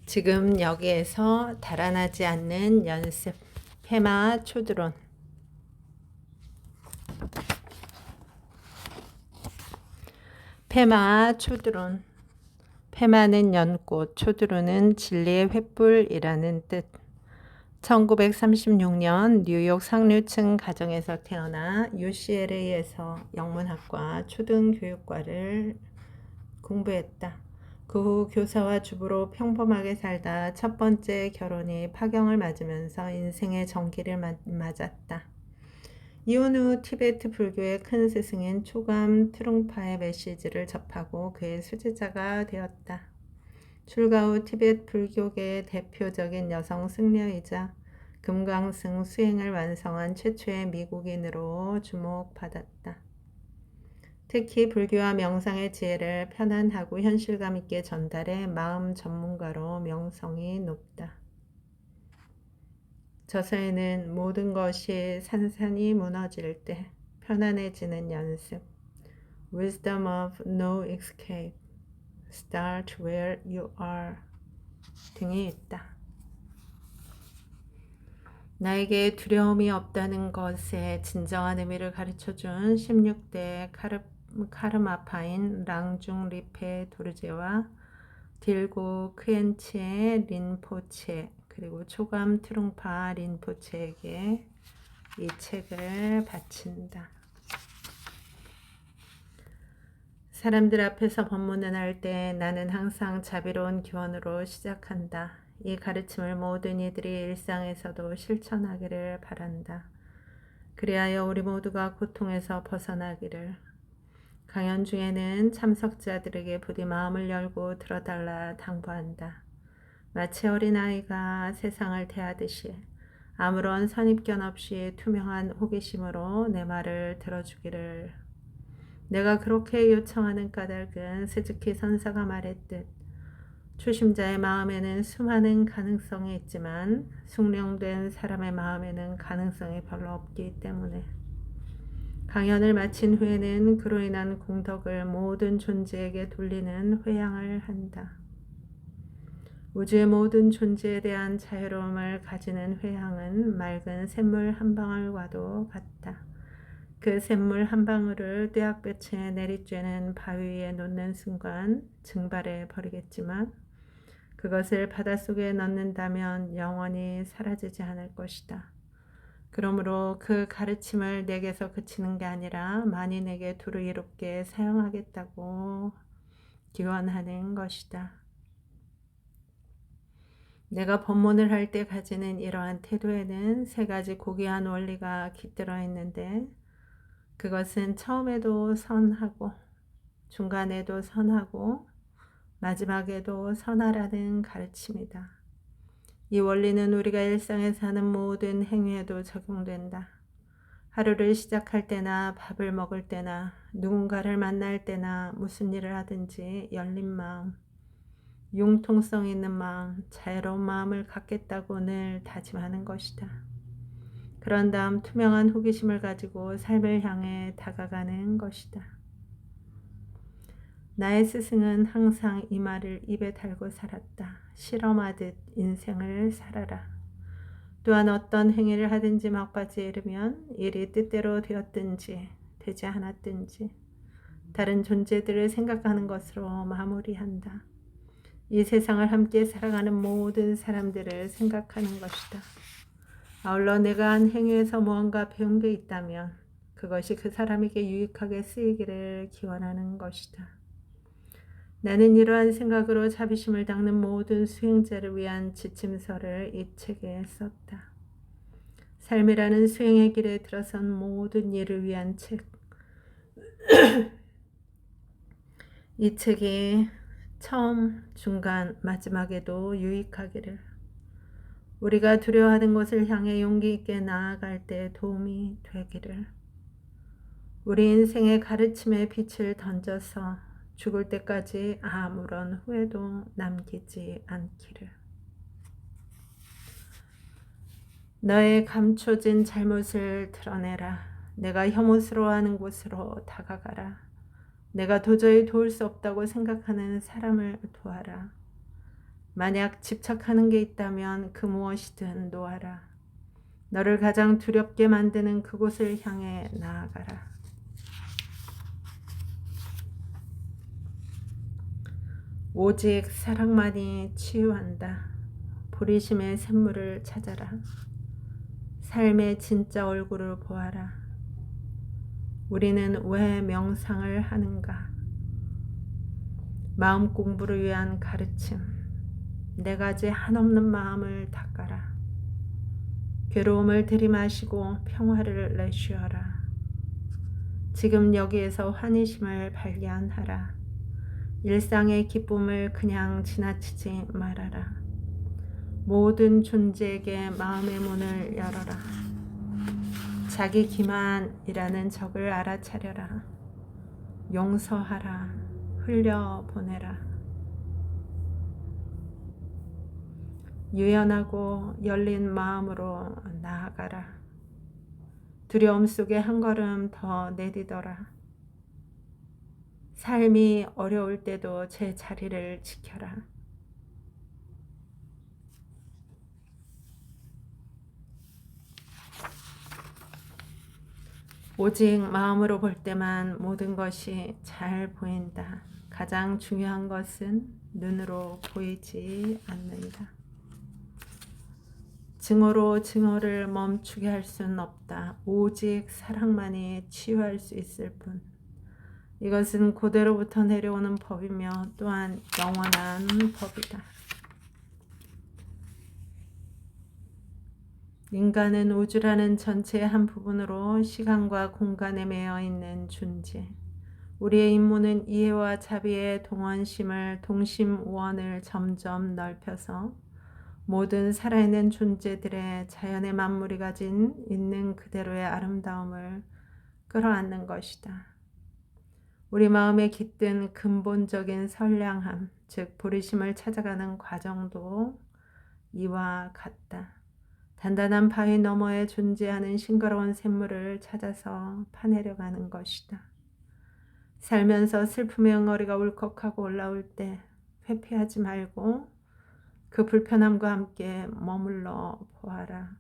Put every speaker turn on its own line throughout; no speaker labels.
지금 여기에서 달아나지 않는 연습. 페마 초드론. 페마 초드론. 페마는 연꽃, 초드론은 진리의 횃불이라는 뜻. 1936년 뉴욕 상류층 가정에서 태어나 UCLA에서 영문학과 초등교육과를 공부했다. 그 후 교사와 주부로 평범하게 살다 첫 번째 결혼이 파경을 맞으면서 인생의 전기를 맞았다. 이혼 후 티베트 불교의 큰 스승인 초감 트룽파의 메시지를 접하고 그의 수제자가 되었다. 출가 후 티베트 불교계의 대표적인 여성 승려이자 금강승 수행을 완성한 최초의 미국인으로 주목받았다. 특히 불교와 명상의 지혜를 편안하고 현실감 있게 전달해 마음 전문가로 명성이 높다. 저서에는 모든 것이 산산이 무너질 때 편안해지는 연습, Wisdom of No Escape, Start Where You Are 등이 있다. 나에게 두려움이 없다는 것의 진정한 의미를 가르쳐준 16대 카르마파인 랑중 리페 도르제와 딜고 크엔치의 린포체 그리고 초감 트룽파 린포체에게 이 책을 바친다. 사람들 앞에서 법문을 할 때 나는 항상 자비로운 기원으로 시작한다. 이 가르침을 모든 이들이 일상에서도 실천하기를 바란다. 그리하여 우리 모두가 고통에서 벗어나기를. 강연 중에는 참석자들에게 부디 마음을 열고 들어달라 당부한다. 마치 어린아이가 세상을 대하듯이 아무런 선입견 없이 투명한 호기심으로 내 말을 들어주기를. 내가 그렇게 요청하는 까닭은 스즈키 선사가 말했듯 초심자의 마음에는 수많은 가능성이 있지만 숙련된 사람의 마음에는 가능성이 별로 없기 때문에. 강연을 마친 후에는 그로 인한 공덕을 모든 존재에게 돌리는 회양을 한다. 우주의 모든 존재에 대한 자유로움을 가지는 회양은 맑은 샘물 한 방울과도 같다. 그 샘물 한 방울을 뙤약볕에 내리쬐는 바위 위에 놓는 순간 증발해 버리겠지만 그것을 바닷속에 넣는다면 영원히 사라지지 않을 것이다. 그러므로 그 가르침을 내게서 그치는 게 아니라 만인에게 두루 이롭게 사용하겠다고 기원하는 것이다. 내가 법문을 할 때 가지는 이러한 태도에는 세 가지 고귀한 원리가 깃들어 있는데 그것은 처음에도 선하고 중간에도 선하고 마지막에도 선하라는 가르침이다. 이 원리는 우리가 일상에서 하는 모든 행위에도 적용된다. 하루를 시작할 때나 밥을 먹을 때나 누군가를 만날 때나 무슨 일을 하든지 열린 마음, 융통성 있는 마음, 자유로운 마음을 갖겠다고 늘 다짐하는 것이다. 그런 다음 투명한 호기심을 가지고 삶을 향해 다가가는 것이다. 나의 스승은 항상 이 말을 입에 달고 살았다. 실험하듯 인생을 살아라. 또한 어떤 행위를 하든지 막바지에 이르면 일이 뜻대로 되었든지 되지 않았든지 다른 존재들을 생각하는 것으로 마무리한다. 이 세상을 함께 살아가는 모든 사람들을 생각하는 것이다. 아울러 내가 한 행위에서 무언가 배운 게 있다면 그것이 그 사람에게 유익하게 쓰이기를 기원하는 것이다. 나는 이러한 생각으로 자비심을 닦는 모든 수행자를 위한 지침서를 이 책에 썼다. 삶이라는 수행의 길에 들어선 모든 일을 위한 책. 이 책이 처음, 중간, 마지막에도 유익하기를. 우리가 두려워하는 것을 향해 용기 있게 나아갈 때 도움이 되기를. 우리 인생의 가르침의 빛을 던져서 죽을 때까지 아무런 후회도 남기지 않기를. 너의 감춰진 잘못을 드러내라. 내가 혐오스러워하는 곳으로 다가가라. 내가 도저히 도울 수 없다고 생각하는 사람을 도와라. 만약 집착하는 게 있다면 그 무엇이든 놓아라. 너를 가장 두렵게 만드는 그곳을 향해 나아가라. 오직 사랑만이 치유한다. 보리심의 샘물을 찾아라. 삶의 진짜 얼굴을 보아라. 우리는 왜 명상을 하는가? 마음 공부를 위한 가르침. 네 가지 한없는 마음을 닦아라. 괴로움을 들이마시고 평화를 내쉬어라. 지금 여기에서 환희심을 발견하라. 일상의 기쁨을 그냥 지나치지 말아라. 모든 존재에게 마음의 문을 열어라. 자기 기만이라는 적을 알아차려라. 용서하라. 흘려보내라. 유연하고 열린 마음으로 나아가라. 두려움 속에 한 걸음 더 내디뎌라. 삶이 어려울 때도 제 자리를 지켜라. 오직 마음으로 볼 때만 모든 것이 잘 보인다. 가장 중요한 것은 눈으로 보이지 않는다. 증오로 증오를 멈추게 할 수는 없다. 오직 사랑만이 치유할 수 있을 뿐. 이것은 고대로부터 내려오는 법이며 또한 영원한 법이다. 인간은 우주라는 전체의 한 부분으로 시간과 공간에 매여 있는 존재. 우리의 임무는 이해와 자비의 동원심을, 동심원을 점점 넓혀서 모든 살아있는 존재들의 자연의 만물이 가진 있는 그대로의 아름다움을 끌어안는 것이다. 우리 마음에 깃든 근본적인 선량함, 즉 보리심을 찾아가는 과정도 이와 같다. 단단한 바위 너머에 존재하는 싱그러운 샘물을 찾아서 파내려가는 것이다. 살면서 슬픔의 응어리가 울컥하고 올라올 때 회피하지 말고 그 불편함과 함께 머물러 보아라.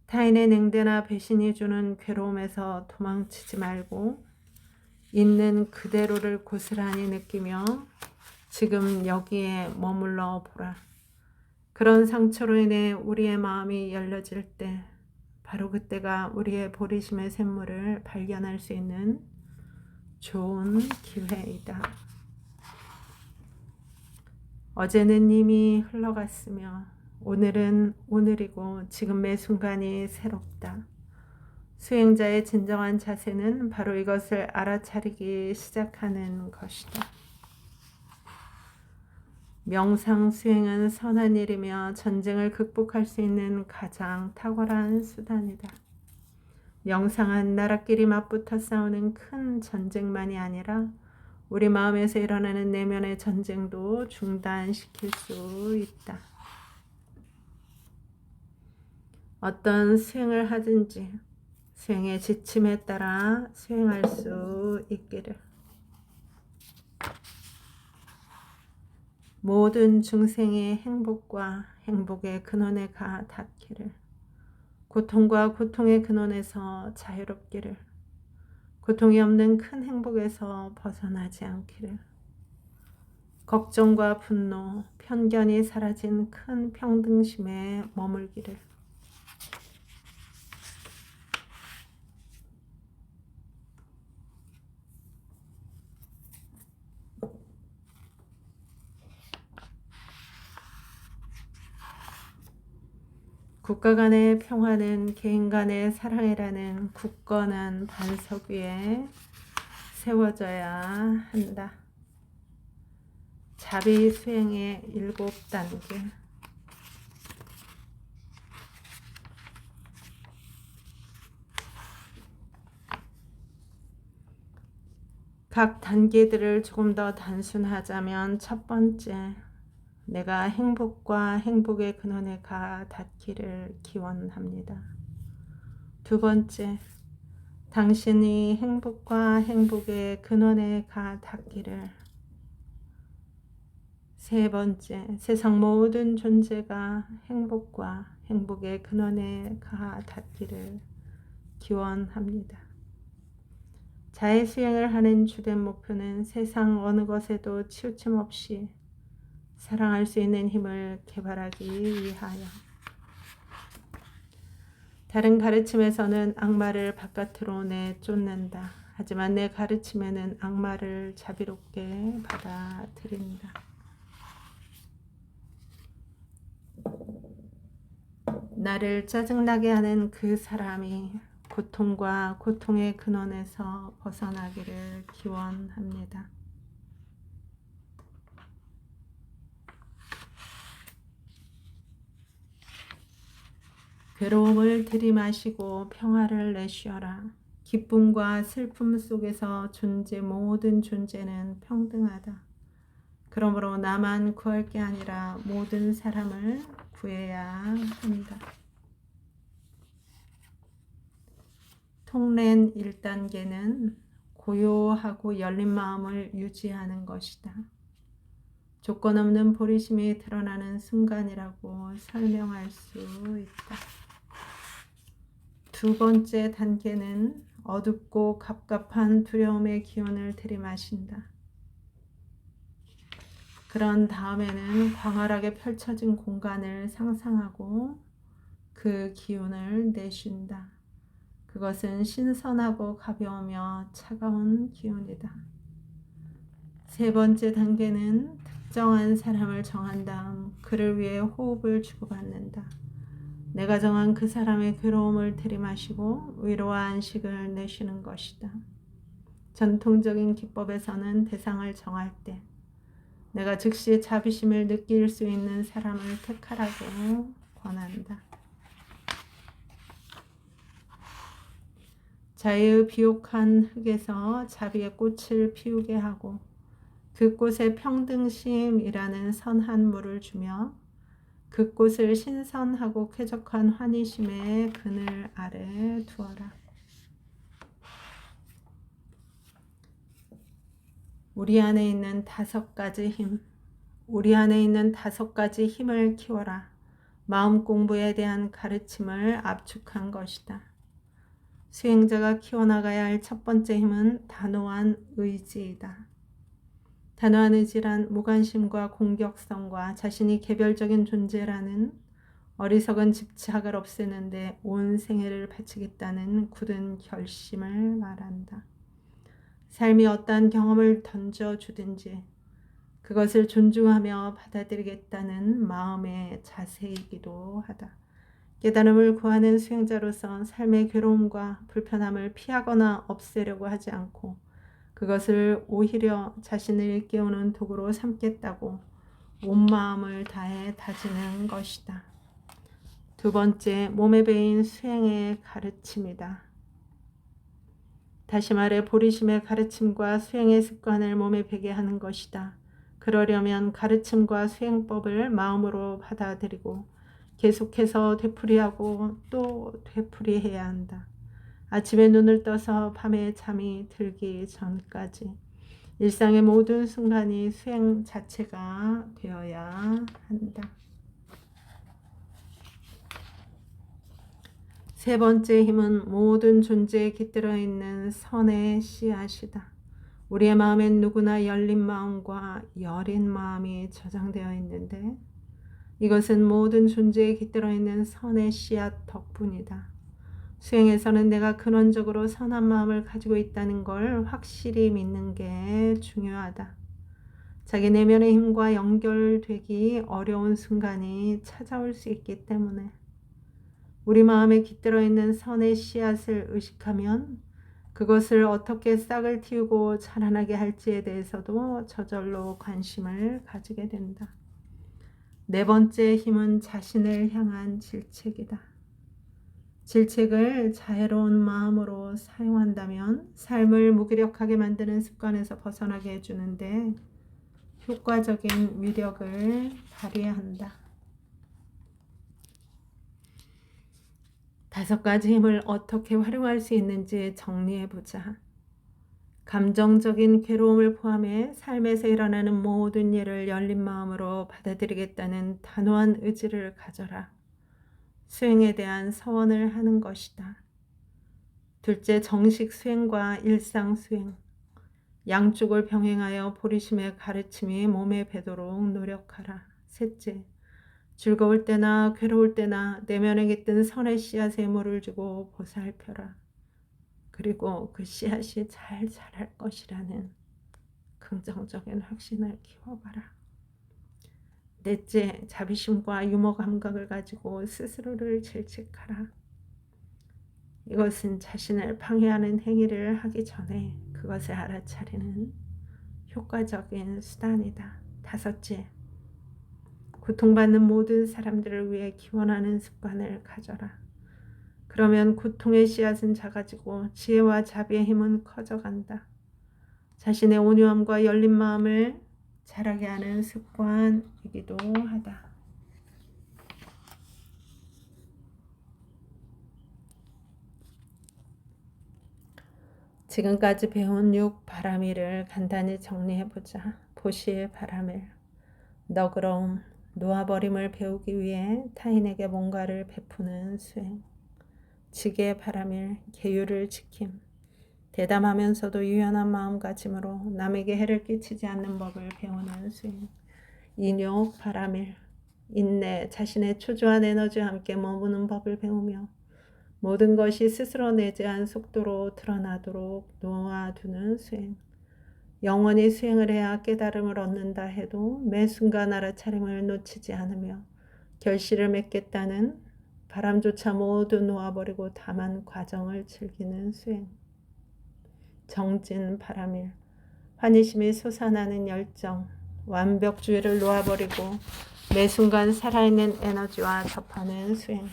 타인의 냉대나 배신이 주는 괴로움에서 도망치지 말고 있는 그대로를 고스란히 느끼며 지금 여기에 머물러 보라. 그런 상처로 인해 우리의 마음이 열려질 때 바로 그때가 우리의 보리심의 샘물을 발견할 수 있는 좋은 기회이다. 어제는 이미 흘러갔으며 오늘은 오늘이고 지금 매 순간이 새롭다. 수행자의 진정한 자세는 바로 이것을 알아차리기 시작하는 것이다. 명상 수행은 선한 일이며 전쟁을 극복할 수 있는 가장 탁월한 수단이다. 명상은 나라끼리 맞붙어 싸우는 큰 전쟁만이 아니라 우리 마음에서 일어나는 내면의 전쟁도 중단시킬 수 있다. 어떤 수행을 하든지 수행의 지침에 따라 수행할 수 있기를. 모든 중생의 행복과 행복의 근원에 가 닿기를. 고통과 고통의 근원에서 자유롭기를. 고통이 없는 큰 행복에서 벗어나지 않기를. 걱정과 분노, 편견이 사라진 큰 평등심에 머물기를. 국가 간의 평화는 개인 간의 사랑이라는 굳건한 반석 위에 세워져야 한다. 자비 수행의 7단계. 각 단계들을 조금 더 단순하자면 첫 번째, 내가 행복과 행복의 근원에 가 닿기를 기원합니다. 두 번째, 당신이 행복과 행복의 근원에 가 닿기를. 세 번째, 세상 모든 존재가 행복과 행복의 근원에 닿기를 기원합니다. 자해 수행을 하는 주된 목표는 세상 어느 것에도 치우침 없이 사랑할 수 있는 힘을 개발하기 위하여. 다른 가르침에서는 악마를 바깥으로 내쫓는다. 하지만 내 가르침에는 악마를 자비롭게 받아들인다. 나를 짜증나게 하는 그 사람이 고통과 고통의 근원에서 벗어나기를 기원합니다. 괴로움을 들이마시고 평화를 내쉬어라. 기쁨과 슬픔 속에서 모든 존재는 평등하다. 그러므로 나만 구할 게 아니라 모든 사람을 구해야 한다. 통렌 1단계는 고요하고 열린 마음을 유지하는 것이다. 조건 없는 보리심이 드러나는 순간이라고 설명할 수 있다. 두 번째 단계는 어둡고 갑갑한 두려움의 기운을 들이마신다. 그런 다음에는 광활하게 펼쳐진 공간을 상상하고 그 기운을 내쉰다. 그것은 신선하고 가벼우며 차가운 기운이다. 세 번째 단계는 특정한 사람을 정한 다음 그를 위해 호흡을 주고받는다. 내가 정한 그 사람의 괴로움을 들이마시고 위로와 안식을 내쉬는 것이다. 전통적인 기법에서는 대상을 정할 때 내가 즉시 자비심을 느낄 수 있는 사람을 택하라고 권한다. 자유의 비옥한 흙에서 자비의 꽃을 피우게 하고 그 꽃에 평등심이라는 선한 물을 주며 그 꽃을 신선하고 쾌적한 환희심의 그늘 아래 두어라. 우리 안에 있는 5가지 힘, 우리 안에 있는 5가지 힘을 키워라. 마음 공부에 대한 가르침을 압축한 것이다. 수행자가 키워나가야 할 첫 번째 힘은 단호한 의지이다. 단호한 의지란 무관심과 공격성과 자신이 개별적인 존재라는 어리석은 집착을 없애는데 온 생애를 바치겠다는 굳은 결심을 말한다. 삶이 어떠한 경험을 던져주든지 그것을 존중하며 받아들이겠다는 마음의 자세이기도 하다. 깨달음을 구하는 수행자로서 삶의 괴로움과 불편함을 피하거나 없애려고 하지 않고 그것을 오히려 자신을 일깨우는 도구로 삼겠다고 온 마음을 다해 다지는 것이다. 두 번째, 몸에 배인 수행의 가르침이다. 다시 말해 보리심의 가르침과 수행의 습관을 몸에 배게 하는 것이다. 그러려면 가르침과 수행법을 마음으로 받아들이고 계속해서 되풀이하고 또 되풀이해야 한다. 아침에 눈을 떠서 밤에 잠이 들기 전까지 일상의 모든 순간이 수행 자체가 되어야 한다. 세 번째 힘은 모든 존재에 깃들어 있는 선의 씨앗이다. 우리의 마음엔 누구나 열린 마음과 여린 마음이 저장되어 있는데 이것은 모든 존재에 깃들어 있는 선의 씨앗 덕분이다. 수행에서는 내가 근원적으로 선한 마음을 가지고 있다는 걸 확실히 믿는 게 중요하다. 자기 내면의 힘과 연결되기 어려운 순간이 찾아올 수 있기 때문에 우리 마음에 깃들어 있는 선의 씨앗을 의식하면 그것을 어떻게 싹을 틔우고 자라나게 할지에 대해서도 저절로 관심을 가지게 된다. 네 번째 힘은 자신을 향한 질책이다. 질책을 자애로운 마음으로 사용한다면 삶을 무기력하게 만드는 습관에서 벗어나게 해주는데 효과적인 위력을 발휘한다. 5가지 힘을 어떻게 활용할 수 있는지 정리해보자. 감정적인 괴로움을 포함해 삶에서 일어나는 모든 일을 열린 마음으로 받아들이겠다는 단호한 의지를 가져라. 수행에 대한 서원을 하는 것이다. 둘째, 정식 수행과 일상 수행. 양쪽을 병행하여 보리심의 가르침이 몸에 배도록 노력하라. 셋째, 즐거울 때나 괴로울 때나 내면에 깃든 선의 씨앗에 물을 주고 보살펴라. 그리고 그 씨앗이 잘 자랄 것이라는 긍정적인 확신을 키워봐라. 넷째, 자비심과 유머 감각을 가지고 스스로를 질책하라. 이것은 자신을 방해하는 행위를 하기 전에 그것을 알아차리는 효과적인 수단이다. 다섯째, 고통받는 모든 사람들을 위해 기원하는 습관을 가져라. 그러면 고통의 씨앗은 작아지고 지혜와 자비의 힘은 커져간다. 자신의 온유함과 열린 마음을 자라게 하는 습관이기도 하다. 지금까지 배운 6 바람일을 간단히 정리해보자. 보시의 바람일, 너그러움, 놓아버림을 배우기 위해 타인에게 뭔가를 베푸는 수행. 지게의 바람일, 계율을 지킴, 대담하면서도 유연한 마음가짐으로 남에게 해를 끼치지 않는 법을 배우는 수행. 인욕 바람일, 인내, 자신의 초조한 에너지와 함께 머무는 법을 배우며 모든 것이 스스로 내재한 속도로 드러나도록 놓아두는 수행. 영원히 수행을 해야 깨달음을 얻는다 해도 매 순간 알아차림을 놓치지 않으며 결실을 맺겠다는 바람조차 모두 놓아버리고 다만 과정을 즐기는 수행. 정진 바람일, 환희심이 솟아나는 열정, 완벽주의를 놓아버리고 매 순간 살아있는 에너지와 접하는 수행.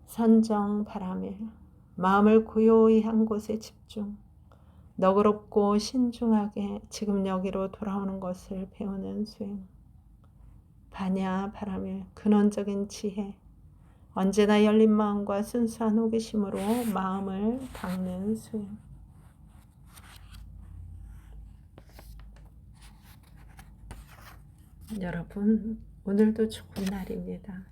선정 바람일, 마음을 고요히 한 곳에 집중, 너그럽고 신중하게 지금 여기로 돌아오는 것을 배우는 수행. 반야 바람일, 근원적인 지혜, 언제나 열린 마음과 순수한 호기심으로 마음을 닦는 수행. 여러분, 오늘도 좋은 날입니다.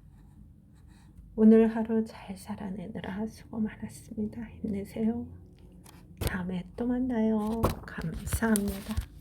오늘 하루 잘 살아내느라 수고 많았습니다. 힘내세요. 다음에 또 만나요. 감사합니다.